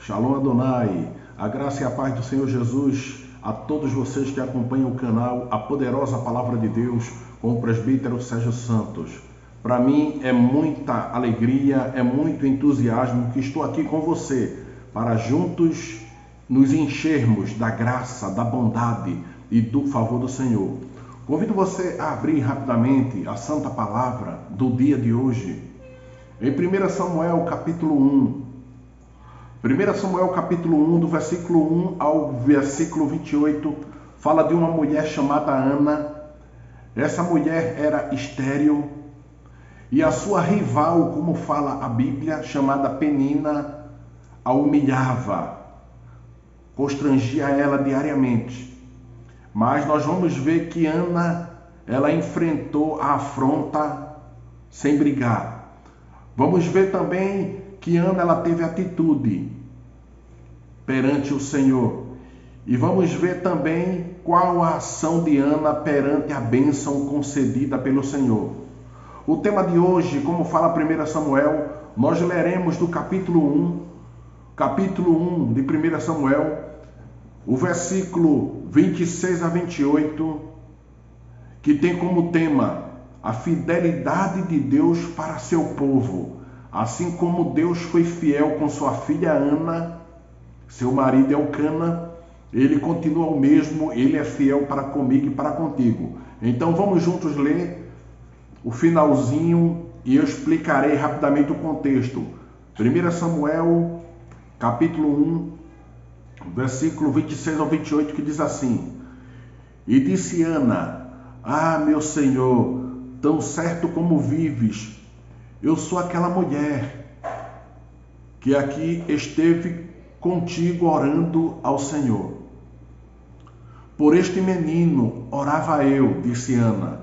Shalom Adonai, a graça e a paz do Senhor Jesus a todos vocês que acompanham o canal A Poderosa Palavra de Deus com o presbítero Sérgio Santos. Para mim é muita alegria, é muito entusiasmo que estou aqui com você para juntos nos enchermos da graça, da bondade e do favor do Senhor. Convido você a abrir rapidamente a Santa Palavra do dia de hoje, em 1 Samuel capítulo 1. 1 Samuel capítulo 1, do versículo 1 ao versículo 28, fala de uma mulher chamada Ana. Essa mulher era estéril e a sua rival, como fala a Bíblia, chamada Penina, a humilhava, constrangia ela diariamente. Mas nós vamos ver que Ana, ela enfrentou a afronta sem brigar. Vamos ver também que Ana, ela teve atitude perante o Senhor. E vamos ver também qual a ação de Ana perante a bênção concedida pelo Senhor. O tema de hoje, como fala 1 Samuel, nós leremos do capítulo 1 de 1 Samuel, o versículo 26 a 28, que tem como tema a fidelidade de Deus para seu povo. Assim como Deus foi fiel com sua filha Ana, seu marido Elcana, ele continua o mesmo, ele é fiel para comigo e para contigo. Então vamos juntos ler o finalzinho e eu explicarei rapidamente o contexto. 1 Samuel, capítulo 1, versículo 26 ao 28, que diz assim: E disse Ana: Ah, meu Senhor, tão certo como vives, eu sou aquela mulher que aqui esteve contigo orando ao Senhor. Por este menino orava eu, disse Ana,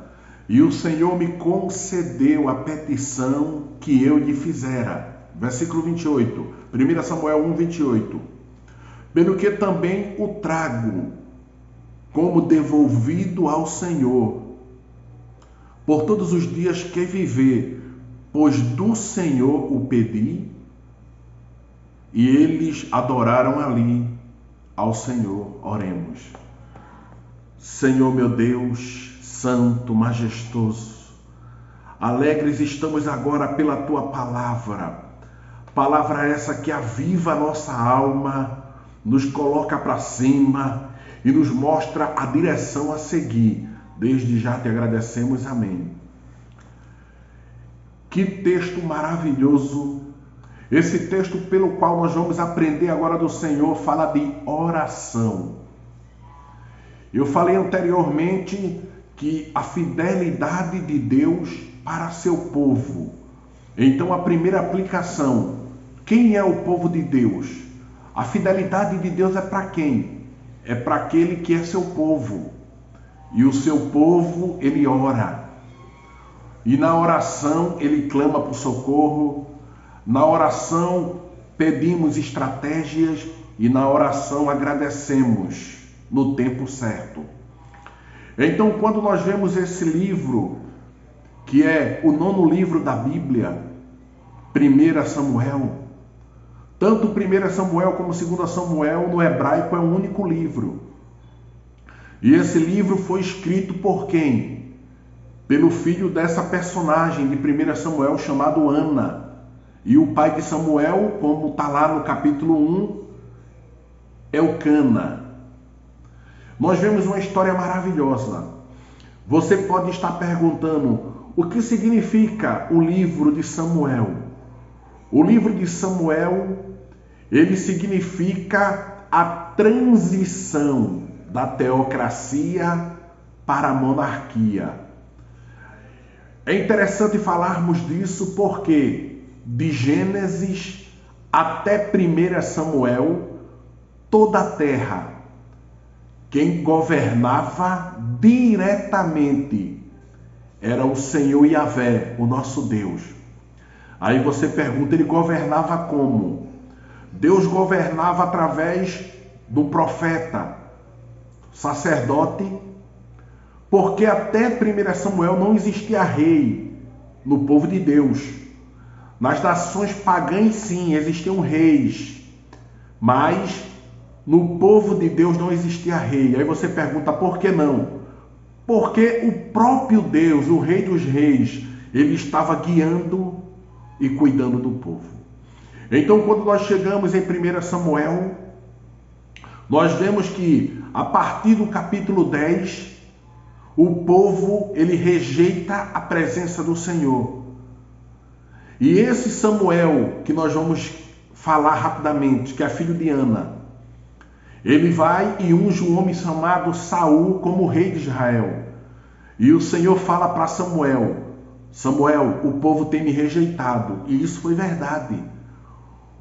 e o Senhor me concedeu a petição que eu lhe fizera. Versículo 28, 1 Samuel 1, 28. Pelo que também o trago como devolvido ao Senhor, por todos os dias que viver, pois do Senhor o pedi, e eles adoraram ali ao Senhor. Oremos. Senhor meu Deus, santo, majestoso, alegres estamos agora pela tua palavra. Palavra essa que aviva a nossa alma, nos coloca para cima e nos mostra a direção a seguir. Desde já te agradecemos. Amém. Que texto maravilhoso! Esse texto pelo qual nós vamos aprender agora do Senhor fala de oração. Eu falei anteriormente que a fidelidade de Deus para seu povo. Então a primeira aplicação, quem é o povo de Deus? A fidelidade de Deus é para quem? É para aquele que é seu povo. E o seu povo, ele ora. E na oração ele clama por socorro. Na oração pedimos estratégias e na oração agradecemos no tempo certo. Então, quando nós vemos esse livro, que é o 9º livro da Bíblia, 1 Samuel, tanto 1 Samuel como 2 Samuel no hebraico é um único livro. E esse livro foi escrito por quem? Pelo filho dessa personagem de 1 Samuel chamado Ana. E o pai de Samuel, como está lá no capítulo 1, Elcana. Nós vemos uma história maravilhosa. Você pode estar perguntando, o que significa o livro de Samuel? O livro de Samuel, ele significa a transição da teocracia para a monarquia. É interessante falarmos disso porque de Gênesis até 1 Samuel, toda a terra, quem governava diretamente era o Senhor Yahvé, o nosso Deus. Aí você pergunta, ele governava como? Deus governava através do profeta, sacerdote, porque até 1 Samuel não existia rei no povo de Deus. Nas nações pagãs, sim, existiam reis. Mas no povo de Deus não existia rei. Aí você pergunta, por que não? Porque o próprio Deus, o Rei dos Reis, ele estava guiando e cuidando do povo. Então, quando nós chegamos em 1 Samuel, nós vemos que a partir do capítulo 10, o povo ele rejeita a presença do Senhor. E esse Samuel, que nós vamos falar rapidamente, que é filho de Ana, ele vai e unge um homem chamado Saul como rei de Israel. E o Senhor fala para Samuel, Samuel, o povo tem me rejeitado. E isso foi verdade.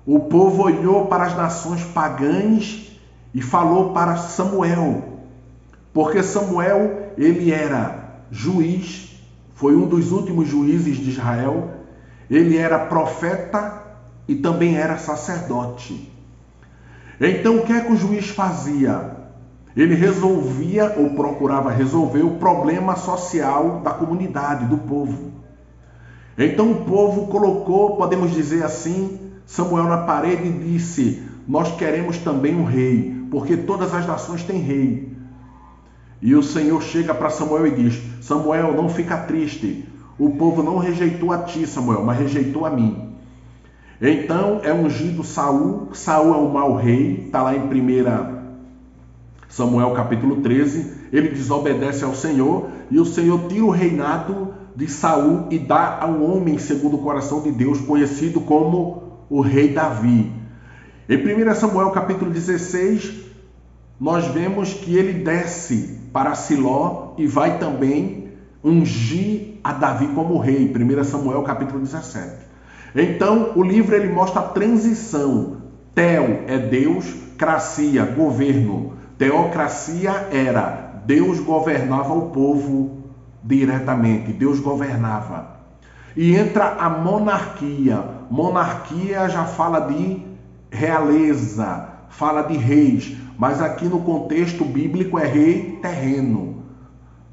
O povo olhou para as nações pagãs e falou para Samuel. Porque Samuel, ele era juiz, foi um dos últimos juízes de Israel. Ele era profeta e também era sacerdote. Então, o que é que o juiz fazia? Ele resolvia ou procurava resolver o problema social da comunidade, do povo. Então, o povo colocou, podemos dizer assim, Samuel na parede e disse, nós queremos também um rei, porque todas as nações têm rei. E o Senhor chega para Samuel e diz, Samuel, não fica triste, o povo não rejeitou a ti, Samuel, mas rejeitou a mim. Então é ungido Saul. Saul é um mau rei, está lá em 1 Samuel capítulo 13. Ele desobedece ao Senhor e o Senhor tira o reinado de Saul e dá a um homem segundo o coração de Deus, conhecido como o rei Davi. Em 1 Samuel capítulo 16, nós vemos que ele desce para Siló e vai também ungir a Davi como rei. 1 Samuel capítulo 17. Então, o livro ele mostra a transição. Teo é Deus, cracia, governo. Teocracia era Deus governava o povo diretamente, Deus governava. E entra a monarquia. Monarquia já fala de realeza, fala de reis, mas aqui no contexto bíblico é rei terreno.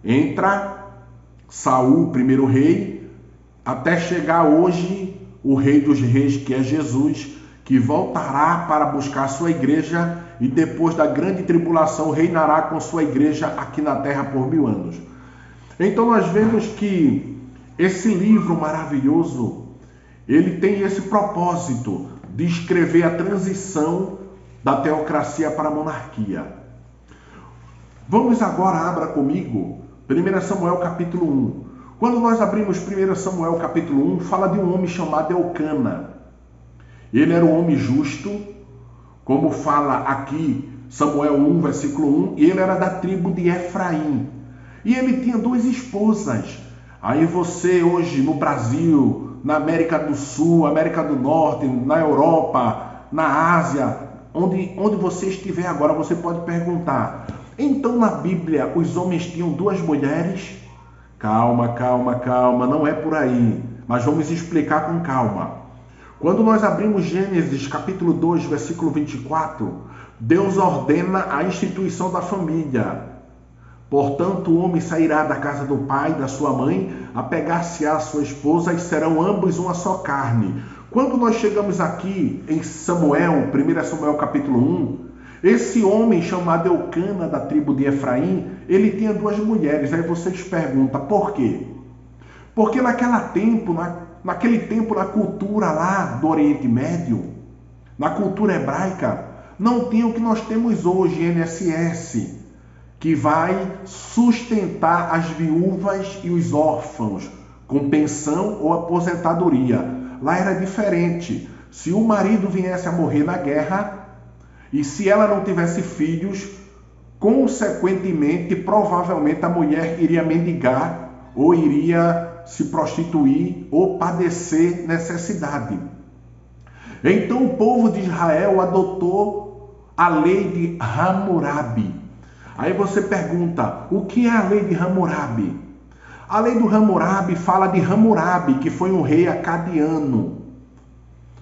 Entra Saul, primeiro rei, até chegar hoje o Rei dos Reis, que é Jesus, que voltará para buscar sua igreja e depois da grande tribulação reinará com sua igreja aqui na terra por 1000 anos. Então nós vemos que esse livro maravilhoso, ele tem esse propósito de escrever a transição da teocracia para a monarquia. Vamos agora, abra comigo, 1 Samuel capítulo 1. Quando nós abrimos 1 Samuel capítulo 1, fala de um homem chamado Elcana. Ele era um homem justo, como fala aqui Samuel 1, versículo 1, e ele era da tribo de Efraim. E ele tinha 2 esposas. Aí você hoje no Brasil, na América do Sul, América do Norte, na Europa, na Ásia, onde você estiver agora, você pode perguntar, então na Bíblia os homens tinham 2 mulheres? Calma, não é por aí, mas vamos explicar com calma. Quando nós abrimos Gênesis capítulo 2, versículo 24, Deus ordena a instituição da família. Portanto, o homem sairá da casa do pai e da sua mãe, apegar-se-á à sua esposa e serão ambos uma só carne. Quando nós chegamos aqui em Samuel, 1 Samuel capítulo 1, esse homem chamado Elcana, da tribo de Efraim, ele tinha 2 mulheres. Aí vocês perguntam, por quê? Porque naquele tempo, na cultura lá do Oriente Médio, na cultura hebraica, não tinha o que nós temos hoje, INSS, que vai sustentar as viúvas e os órfãos com pensão ou aposentadoria. Lá era diferente. Se o marido viesse a morrer na guerra, e se ela não tivesse filhos, consequentemente, provavelmente a mulher iria mendigar ou iria se prostituir ou padecer necessidade. Então o povo de Israel adotou a lei de Hammurabi. Aí você pergunta, o que é a lei de Hammurabi? A lei do Hammurabi fala de Hammurabi, que foi um rei acadiano,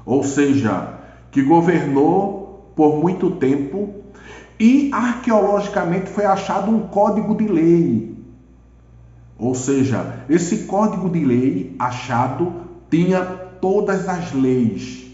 ou seja, que governou por muito tempo, e arqueologicamente foi achado um código de lei. Ou seja, esse código de lei achado tinha todas as leis.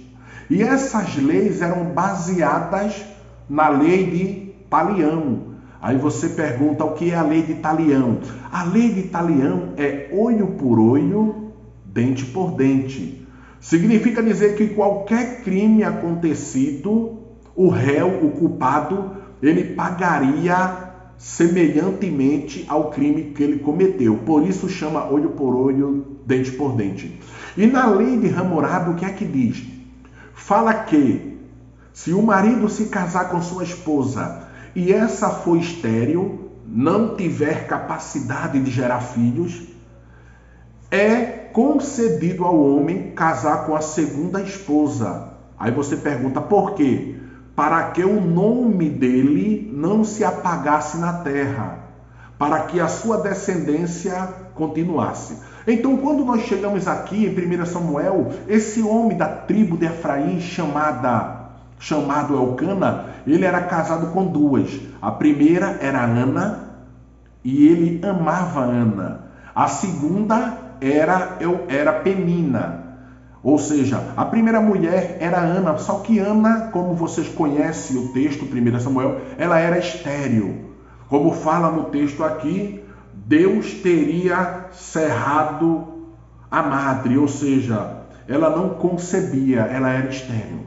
E essas leis eram baseadas na lei de Talião. Aí você pergunta o que é a lei de Talião? A lei de Talião é olho por olho, dente por dente. Significa dizer que qualquer crime acontecido, o réu, o culpado, ele pagaria semelhantemente ao crime que ele cometeu. Por isso chama olho por olho, dente por dente. E na lei de Hammurabi, o que é que diz? Fala que se o marido se casar com sua esposa e essa for estéril, não tiver capacidade de gerar filhos, é concedido ao homem casar com a segunda esposa. Aí você pergunta por quê? Para que o nome dele não se apagasse na terra, para que a sua descendência continuasse. Então, quando nós chegamos aqui em 1 Samuel, esse homem da tribo de Efraim, chamado Elcana, ele era casado com duas. A primeira era Ana, e ele amava Ana. A segunda era Penina. Ou seja, a primeira mulher era Ana, só que Ana, como vocês conhecem o texto, 1 Samuel, ela era estéril. Como fala no texto aqui, Deus teria cerrado a madre, ou seja, ela não concebia, ela era estéril.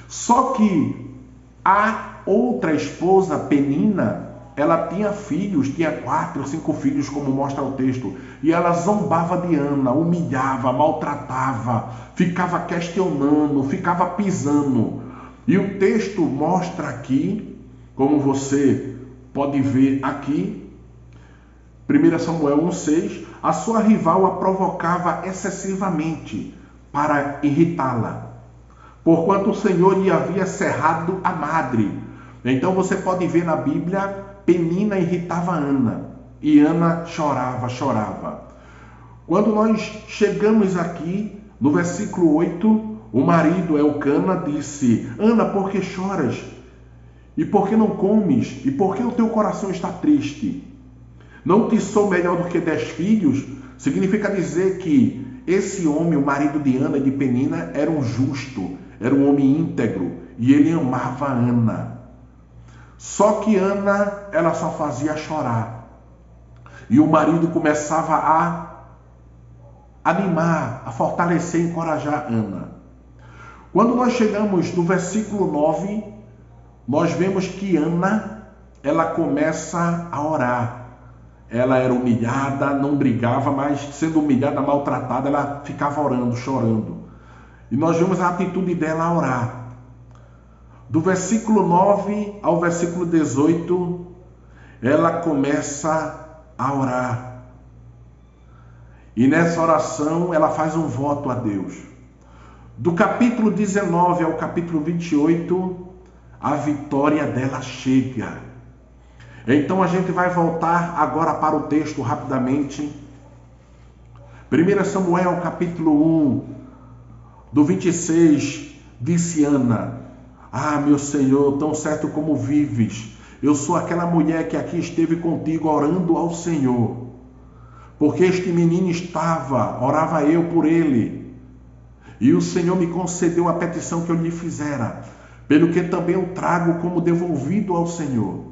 Só que a outra esposa, Penina, ela tinha filhos, tinha 4 ou 5 filhos, como mostra o texto, e ela zombava de Ana, humilhava, maltratava, ficava questionando, ficava pisando. E o texto mostra aqui, como você pode ver aqui, 1 Samuel 1,6, a sua rival a provocava excessivamente para irritá-la, porquanto o Senhor lhe havia cerrado a madre. Então você pode ver na Bíblia, Penina irritava Ana, e Ana chorava. Quando nós chegamos aqui, no versículo 8, o marido Elcana disse: Ana, por que choras? E por que não comes? E por que o teu coração está triste? Não te sou melhor do que 10 filhos? Significa dizer que esse homem, o marido de Ana e de Penina, era um justo, era um homem íntegro, e ele amava Ana. Só que Ana, ela só fazia chorar. E o marido começava a animar, a fortalecer e encorajar Ana. Quando nós chegamos no versículo 9, nós vemos que Ana, ela começa a orar. Ela era humilhada, não brigava, mas sendo humilhada, maltratada, ela ficava orando, chorando. E nós vemos a atitude dela a orar. Do versículo 9 ao versículo 18, ela começa a orar. E nessa oração ela faz um voto a Deus. Do capítulo 19 ao capítulo 28, a vitória dela chega. Então a gente vai voltar agora para o texto rapidamente. 1 Samuel capítulo 1, do 26, disse Ana: Ah, meu Senhor, tão certo como vives, eu sou aquela mulher que aqui esteve contigo orando ao Senhor. Porque este menino orava eu por ele. E o Senhor me concedeu a petição que eu lhe fizera, pelo que também eu trago como devolvido ao Senhor.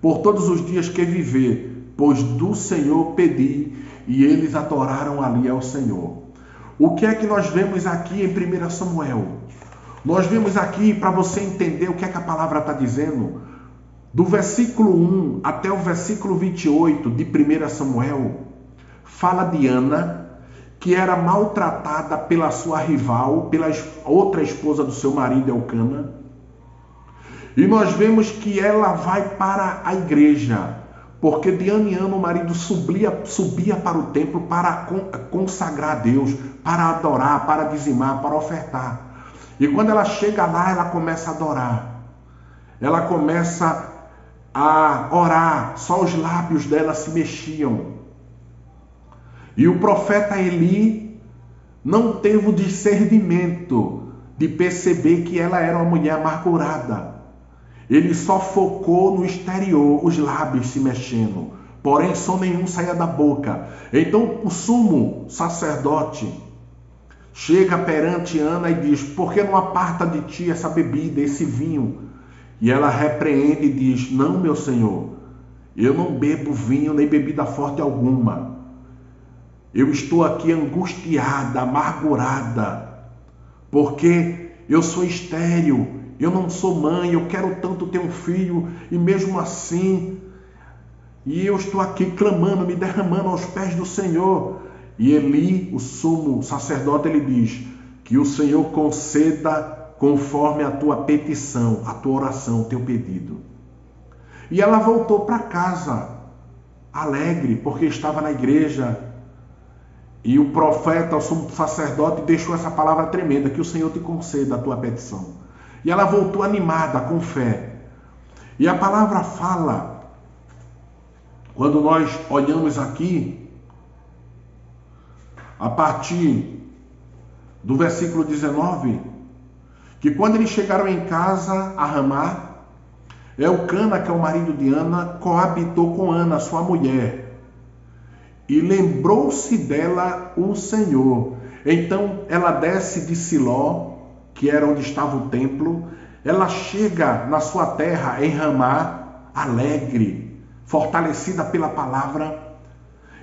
Por todos os dias que viver, pois do Senhor pedi, e eles adoraram ali ao Senhor. O que é que nós vemos aqui em 1 Samuel? Nós vemos aqui, para você entender o que é que a palavra está dizendo, do versículo 1 até o versículo 28 de 1 Samuel, fala de Ana, que era maltratada pela sua rival, pela outra esposa do seu marido, Elcana. E nós vemos que ela vai para a igreja, porque de ano em ano o marido subia para o templo para consagrar a Deus, para adorar, para dizimar, para ofertar. E quando ela chega lá, ela começa a adorar. Ela começa a orar, só os lábios dela se mexiam. E o profeta Eli não teve o discernimento de perceber que ela era uma mulher amargurada. Ele só focou no exterior, os lábios se mexendo, porém som nenhum saía da boca. Então o sumo sacerdote chega perante Ana e diz: por que não aparta de ti essa bebida, esse vinho? E ela repreende e diz: não, meu senhor, eu não bebo vinho nem bebida forte alguma. Eu estou aqui angustiada, amargurada, porque eu sou estéril, eu não sou mãe, eu quero tanto ter um filho, e mesmo assim, e eu estou aqui clamando, me derramando aos pés do Senhor. E Eli, o sumo sacerdote, ele diz: que o Senhor conceda conforme a tua petição, a tua oração, o teu pedido. E ela voltou para casa, alegre, porque estava na igreja. E o profeta, o sumo sacerdote, deixou essa palavra tremenda: que o Senhor te conceda a tua petição. E ela voltou animada, com fé. E a palavra fala, quando nós olhamos aqui, a partir do versículo 19, que quando eles chegaram em casa a Ramá, Elcana, que é o marido de Ana, coabitou com Ana, sua mulher, e lembrou-se dela o Senhor. Então ela desce de Siló, que era onde estava o templo, ela chega na sua terra, em Ramá, alegre, fortalecida pela palavra,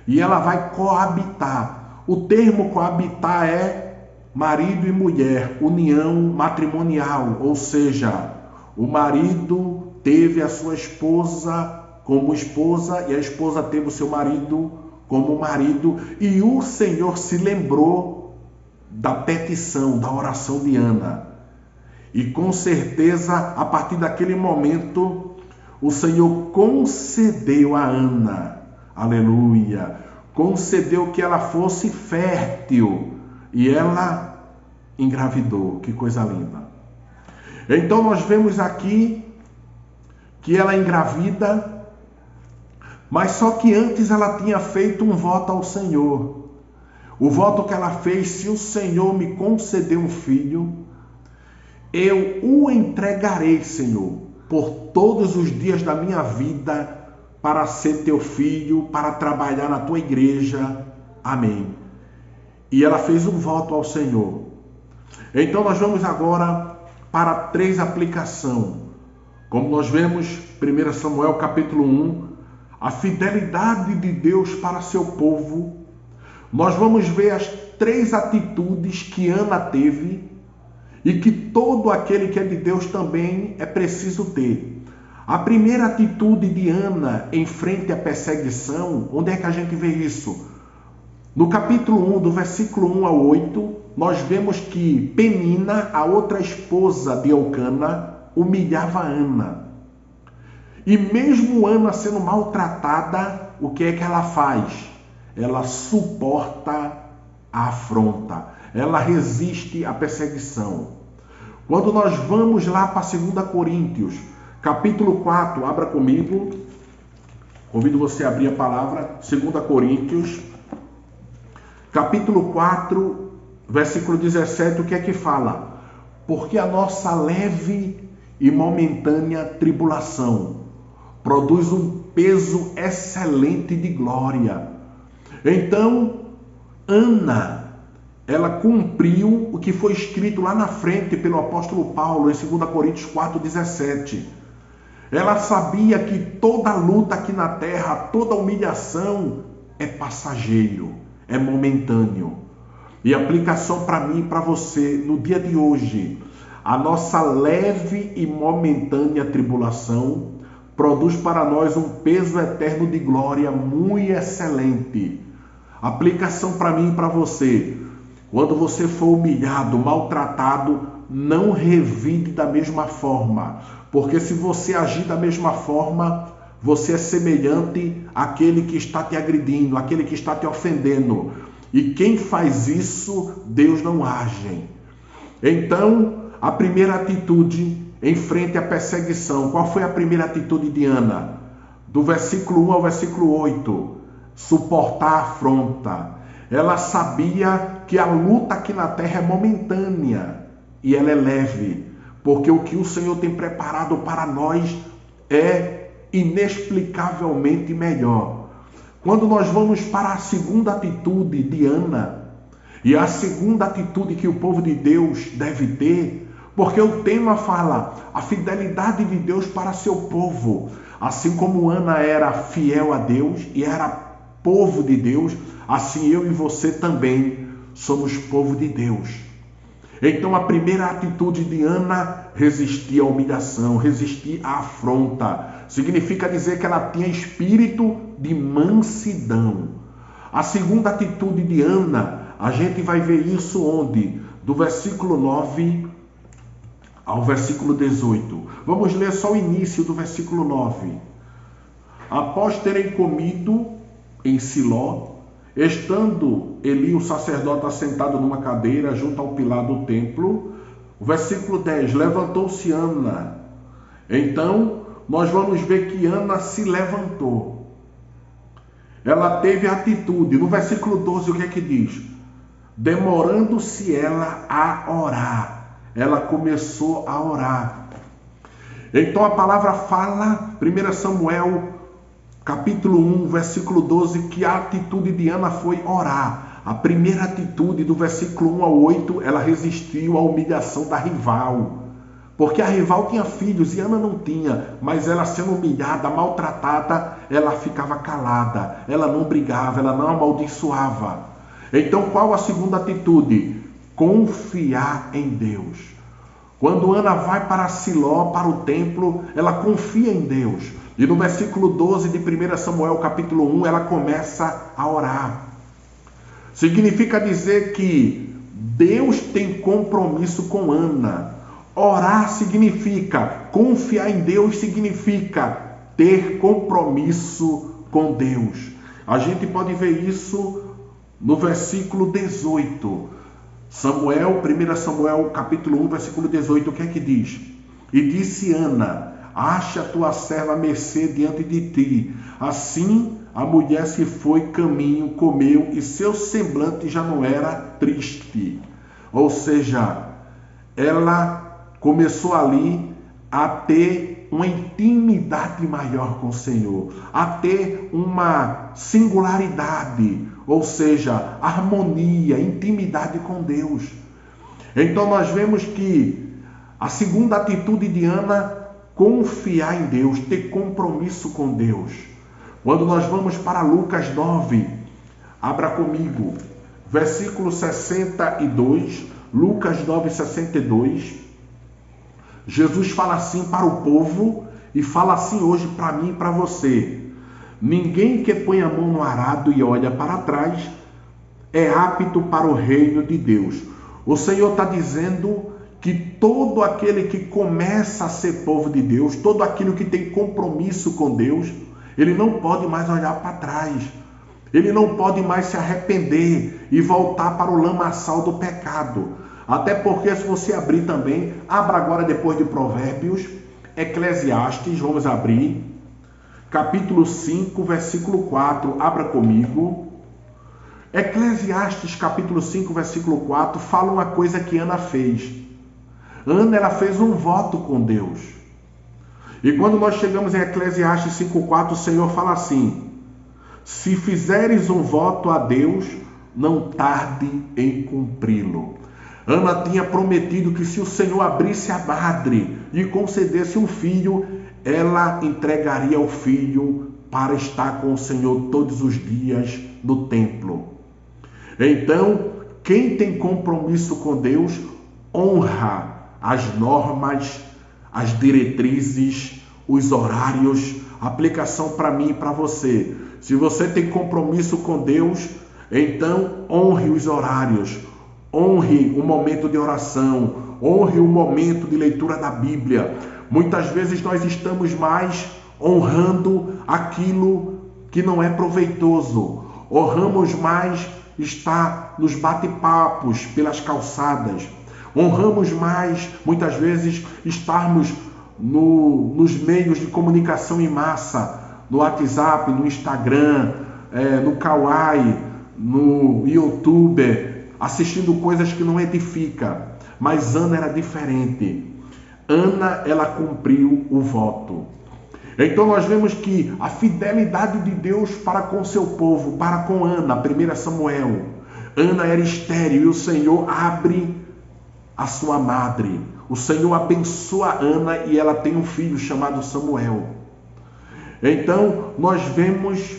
e ela vai coabitar. O termo coabitar é marido e mulher, união matrimonial, ou seja, o marido teve a sua esposa como esposa e a esposa teve o seu marido como marido, e o Senhor se lembrou da petição, da oração de Ana. E com certeza, a partir daquele momento, o Senhor concedeu a Ana, aleluia, concedeu que ela fosse fértil, e ela engravidou. Que coisa linda! Então nós vemos aqui que ela engravida, mas só que antes ela tinha feito um voto ao Senhor. O voto que ela fez: se o Senhor me conceder um filho, eu o entregarei, Senhor, por todos os dias da minha vida, para ser teu filho, para trabalhar na tua igreja. Amém. E ela fez um voto ao Senhor. Então nós vamos agora para 3 aplicações. Como nós vemos, 1 Samuel capítulo 1, a fidelidade de Deus para seu povo. Nós vamos ver as 3 atitudes que Ana teve e que todo aquele que é de Deus também é preciso ter. A primeira atitude de Ana em frente à perseguição, onde é que a gente vê isso? No capítulo 1, do versículo 1 ao 8, nós vemos que Penina, a outra esposa de Elcana, humilhava Ana. E mesmo Ana sendo maltratada, o que é que ela faz? Ela suporta a afronta, ela resiste à perseguição. Quando nós vamos lá para 2 Coríntios, capítulo 4, abra comigo, convido você a abrir a palavra, 2 Coríntios, capítulo 4, versículo 17, o que é que fala? Porque a nossa leve e momentânea tribulação produz um peso excelente de glória. Então, Ana, ela cumpriu o que foi escrito lá na frente pelo apóstolo Paulo, em 2 Coríntios 4,17. Ela sabia que toda luta aqui na terra, toda humilhação é passageiro, é momentâneo. E aplicação para mim e para você no dia de hoje: a nossa leve e momentânea tribulação produz para nós um peso eterno de glória muito excelente. Aplicação para mim e para você: quando você for humilhado, maltratado, não revide da mesma forma, porque se você agir da mesma forma, você é semelhante àquele que está te agredindo, àquele que está te ofendendo. E quem faz isso, Deus não age. Então, a primeira atitude em frente à perseguição. Qual foi a primeira atitude de Ana? Do versículo 1 ao versículo 8. Suportar a afronta. Ela sabia que a luta aqui na terra é momentânea e ela é leve, porque o que o Senhor tem preparado para nós é inexplicavelmente melhor. Quando nós vamos para a segunda atitude de Ana, E a segunda atitude que o povo de Deus deve ter, porque o tema fala a fidelidade de Deus para seu povo. Assim como Ana era fiel a Deus e era povo de Deus, assim eu e você também somos povo de Deus. Então a primeira atitude de Ana, resistir à humilhação, resistir à afronta. Significa dizer que ela tinha espírito de mansidão. A segunda atitude de Ana, a gente vai ver isso onde? Do versículo 9 ao versículo 18. Vamos ler só o início do versículo 9. Após terem comido em Siló, estando Eli, o sacerdote, assentado numa cadeira junto ao pilar do templo, o versículo 10, levantou-se Ana. Então, nós vamos ver que Ana se levantou. Ela teve atitude. No versículo 12, o que é que diz? Demorando-se ela a orar. Ela começou a orar. Então a palavra fala, 1 Samuel, capítulo 1, versículo 12, que a atitude de Ana foi orar. A primeira atitude, do versículo 1 ao 8, ela resistiu à humilhação da rival. Porque a rival tinha filhos e Ana não tinha, mas ela sendo humilhada, maltratada, ela ficava calada, ela não brigava, ela não amaldiçoava. Então qual a segunda atitude? Confiar em Deus. Quando Ana vai para Siló, para o templo, ela confia em Deus. E no versículo 12 de 1 Samuel, capítulo 1, ela começa a orar. Significa dizer que Deus tem compromisso com Ana. Orar significa, confiar em Deus significa ter compromisso com Deus. A gente pode ver isso no versículo 18. 1 Samuel, capítulo 1, versículo 18, o que é que diz? E disse Ana, acha tua serva mercê diante de ti. Assim a mulher se foi caminho, comeu, e seu semblante já não era triste. Ou seja, ela começou ali a ter uma intimidade maior com o Senhor, a ter uma singularidade, ou seja, harmonia, intimidade com Deus. Então nós vemos que a segunda atitude de Ana, confiar em Deus, ter compromisso com Deus. Quando nós vamos para Lucas 9, abra comigo, versículo 62, Lucas 9, 62, Jesus fala assim para o povo e fala assim hoje para mim e para você. Ninguém que põe a mão no arado e olha para trás é apto para o reino de Deus. O Senhor está dizendo que todo aquele que começa a ser povo de Deus, todo aquele que tem compromisso com Deus, ele não pode mais olhar para trás. Ele não pode mais se arrepender e voltar para o lamaçal do pecado. Até porque, se você abrir também, abra agora depois de Provérbios, Eclesiastes, vamos abrir, capítulo 5, versículo 4, abra comigo. Eclesiastes, capítulo 5, versículo 4, fala uma coisa que Ana fez. Ana, ela fez um voto com Deus. E quando nós chegamos em Eclesiastes 5,4, o Senhor fala assim: se fizeres um voto a Deus, não tarde em cumpri-lo. Ana tinha prometido que se o Senhor abrisse a madre e concedesse um filho, ela entregaria o filho para estar com o Senhor todos os dias no templo. Então, quem tem compromisso com Deus, honra as normas, as diretrizes, os horários, aplicação para mim e para você. Se você tem compromisso com Deus, então honre os horários, honre o momento de oração, honre o momento de leitura da Bíblia. Muitas vezes nós estamos mais honrando aquilo que não é proveitoso. Honramos mais estar nos bate-papos pelas calçadas. Honramos mais, muitas vezes, estarmos nos meios de comunicação em massa, no WhatsApp, no Instagram, no Kawaii, no YouTube, assistindo coisas que não edificam. Mas Ana era diferente. Ana, ela cumpriu o voto. Então nós vemos que a fidelidade de Deus para com seu povo, para com Ana, 1 Samuel. Ana era estéril e o Senhor abre a sua madre. O Senhor abençoa Ana e ela tem um filho chamado Samuel. Então, nós vemos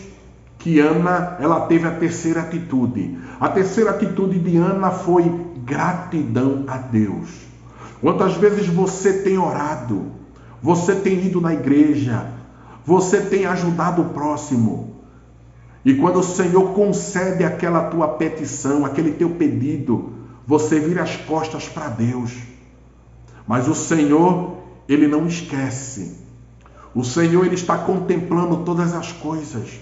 que Ana, ela teve a terceira atitude. A terceira atitude de Ana foi gratidão a Deus. Quantas vezes você tem orado, você tem ido na igreja, você tem ajudado o próximo, e quando o Senhor concede aquela tua petição, aquele teu pedido, você vira as costas para Deus. Mas o Senhor, Ele não esquece. O Senhor, Ele está contemplando todas as coisas.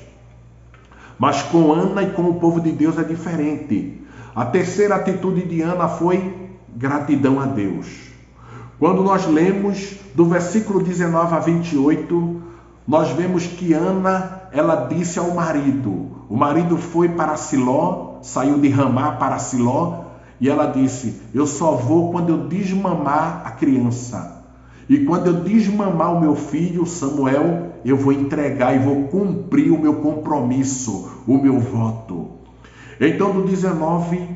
Mas com Ana e com o povo de Deus é diferente. A terceira atitude de Ana foi gratidão a Deus. Quando nós lemos do versículo 19 a 28, nós vemos que Ana, ela disse ao marido, o marido foi para Siló, saiu de Ramá para Siló, e ela disse, eu só vou quando eu desmamar a criança. E quando eu desmamar o meu filho, Samuel, eu vou entregar e vou cumprir o meu compromisso, o meu voto. Então, do 19,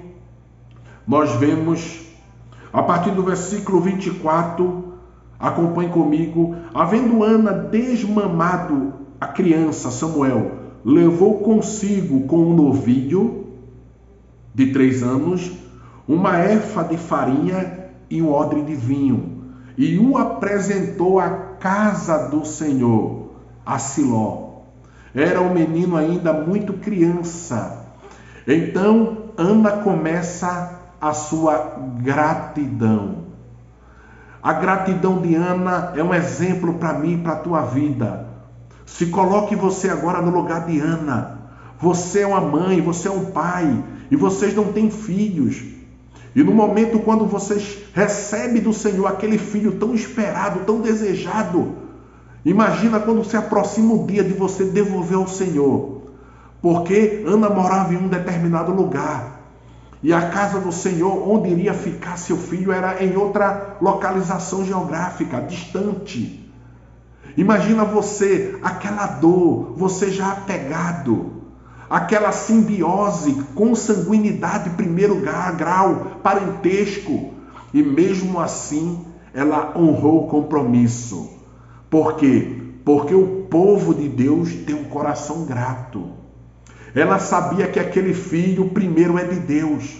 nós vemos, a partir do versículo 24, acompanhe comigo, havendo Ana desmamado a criança, Samuel, levou consigo com um novilho de 3 anos, uma efa de farinha e um odre de vinho, e o apresentou à casa do Senhor, a Siló. Era um menino ainda muito criança. Então, Ana começa a sua gratidão. A gratidão de Ana é um exemplo para mim e para a tua vida. Se coloque você agora no lugar de Ana. Você é uma mãe, você é um pai, e vocês não têm filhos. E no momento quando vocês recebem do Senhor aquele filho tão esperado, tão desejado, imagina quando se aproxima o dia de você devolver ao Senhor. Porque Ana morava em um determinado lugar. E a casa do Senhor, onde iria ficar seu filho, era em outra localização geográfica, distante. Imagina você, aquela dor, você já apegado, aquela simbiose, consanguinidade, primeiro grau, parentesco. E mesmo assim, ela honrou o compromisso. Por quê? Porque o povo de Deus tem um coração grato. Ela sabia que aquele filho primeiro é de Deus.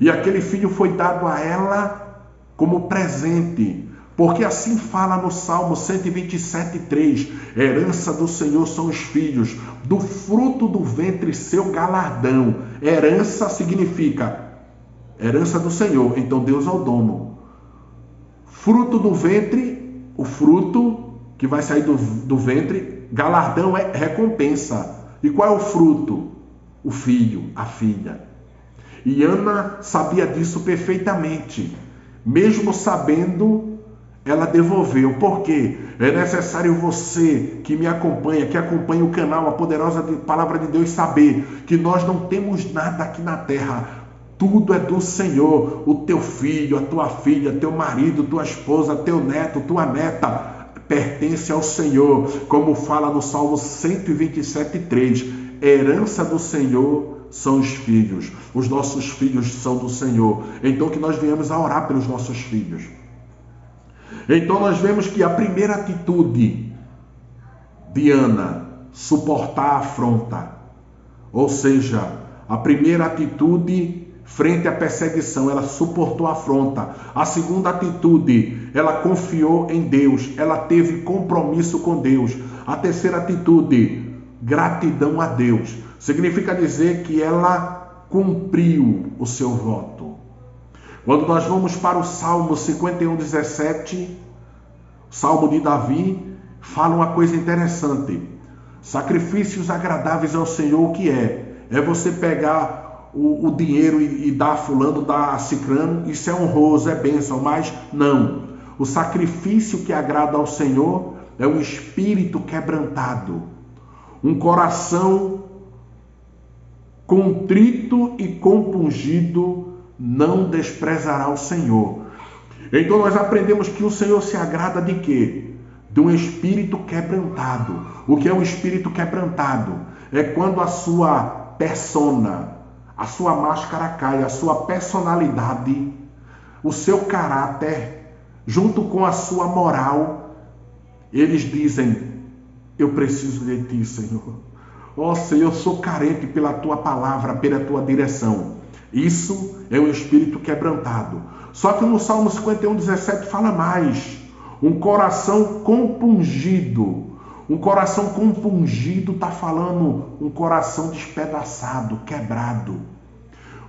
E aquele filho foi dado a ela como presente. Porque assim fala no Salmo 127:3. Herança do Senhor são os filhos, do fruto do ventre seu galardão. Herança significa herança do Senhor, então Deus é o dono. Fruto do ventre, o fruto que vai sair do ventre, galardão é recompensa. E qual é o fruto? O filho, a filha. E Ana sabia disso perfeitamente. Mesmo sabendo, ela devolveu. Por quê? É necessário você que me acompanha, que acompanha o canal, a poderosa Palavra de Deus, saber que nós não temos nada aqui na terra. Tudo é do Senhor. O teu filho, a tua filha, teu marido, tua esposa, teu neto, tua neta, pertence ao Senhor, como fala no Salmo 127:3. Herança do Senhor são os filhos. Os nossos filhos são do Senhor. Então que nós venhamos a orar pelos nossos filhos. Então nós vemos que a primeira atitude de Ana, suportar a afronta. Ou seja, a primeira atitude frente à perseguição, ela suportou a afronta. A segunda atitude, ela confiou em Deus, ela teve compromisso com Deus. A terceira atitude, gratidão a Deus. Significa dizer que ela cumpriu o seu voto. Quando nós vamos para o Salmo 51:17, Salmo de Davi, fala uma coisa interessante. Sacrifícios agradáveis ao Senhor, o que é? É você pegar o dinheiro e dar a fulano, dar a cicrano, isso é honroso, é bênção, mas não. O sacrifício que agrada ao Senhor é um espírito quebrantado, um coração contrito e compungido não desprezará o Senhor. Então nós aprendemos que o Senhor se agrada de quê? De um espírito quebrantado. O que é um espírito quebrantado? É quando a sua persona, a sua máscara cai, a sua personalidade, o seu caráter, junto com a sua moral, eles dizem: eu preciso de ti, Senhor. Ó Senhor, eu sou carente pela tua palavra, pela tua direção. Isso é um espírito quebrantado. Só que no Salmo 51:17 fala mais. Um coração compungido. Um coração compungido está falando um coração despedaçado, quebrado.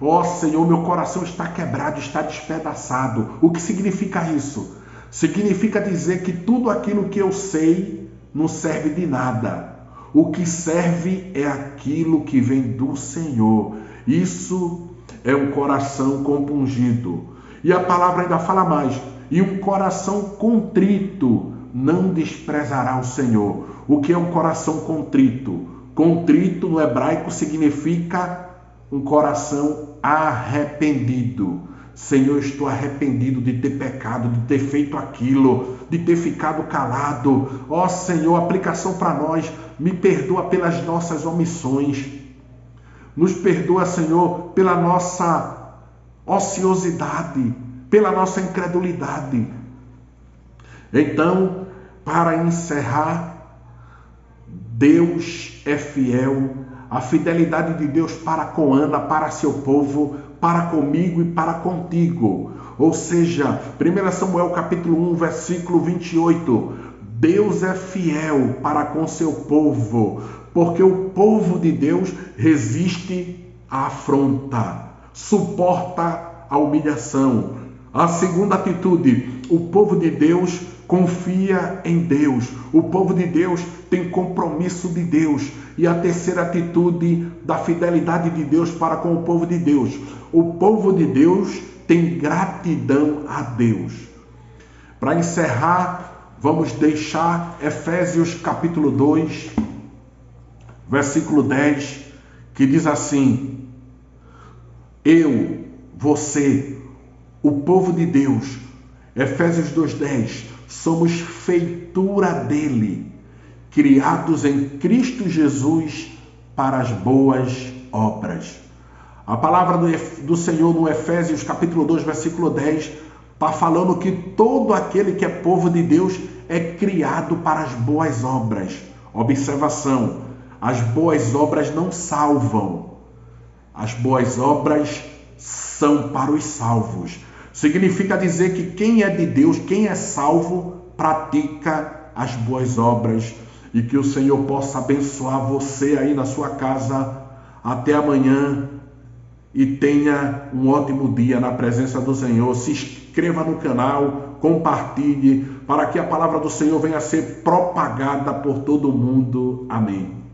Ó Senhor, meu coração está quebrado, está despedaçado. O que significa isso? Significa dizer que tudo aquilo que eu sei não serve de nada. O que serve é aquilo que vem do Senhor. Isso é um coração compungido. E a palavra ainda fala mais. E um coração contrito não desprezará o Senhor. O que é um coração contrito? Contrito no hebraico significa um coração arrependido. Senhor, estou arrependido de ter pecado, de ter feito aquilo, de ter ficado calado. Ó Senhor, aplicação para nós, me perdoa pelas nossas omissões. Nos perdoa, Senhor, pela nossa ociosidade, pela nossa incredulidade. Então, para encerrar, Deus é fiel. A fidelidade de Deus para com Ana, para seu povo, para comigo e para contigo. Ou seja, 1 Samuel capítulo 1, versículo 28. Deus é fiel para com seu povo, porque o povo de Deus resiste à afronta, suporta a humilhação. A segunda atitude, o povo de Deus confia em Deus. O povo de Deus tem compromisso de Deus. E a terceira atitude da fidelidade de Deus para com o povo de Deus. O povo de Deus tem gratidão a Deus. Para encerrar, vamos deixar Efésios capítulo 2, versículo 10, que diz assim: eu, você, o povo de Deus, Efésios 2:10, somos feitura dele, criados em Cristo Jesus para as boas obras. A palavra do Senhor no Efésios capítulo 2, versículo 10, está falando que todo aquele que é povo de Deus é criado para as boas obras. Observação, as boas obras não salvam. As boas obras são para os salvos. Significa dizer que quem é de Deus, quem é salvo, pratica as boas obras. E que o Senhor possa abençoar você aí na sua casa. Até amanhã. E tenha um ótimo dia na presença do Senhor. Se inscreva no canal, compartilhe, para que a palavra do Senhor venha a ser propagada por todo mundo. Amém.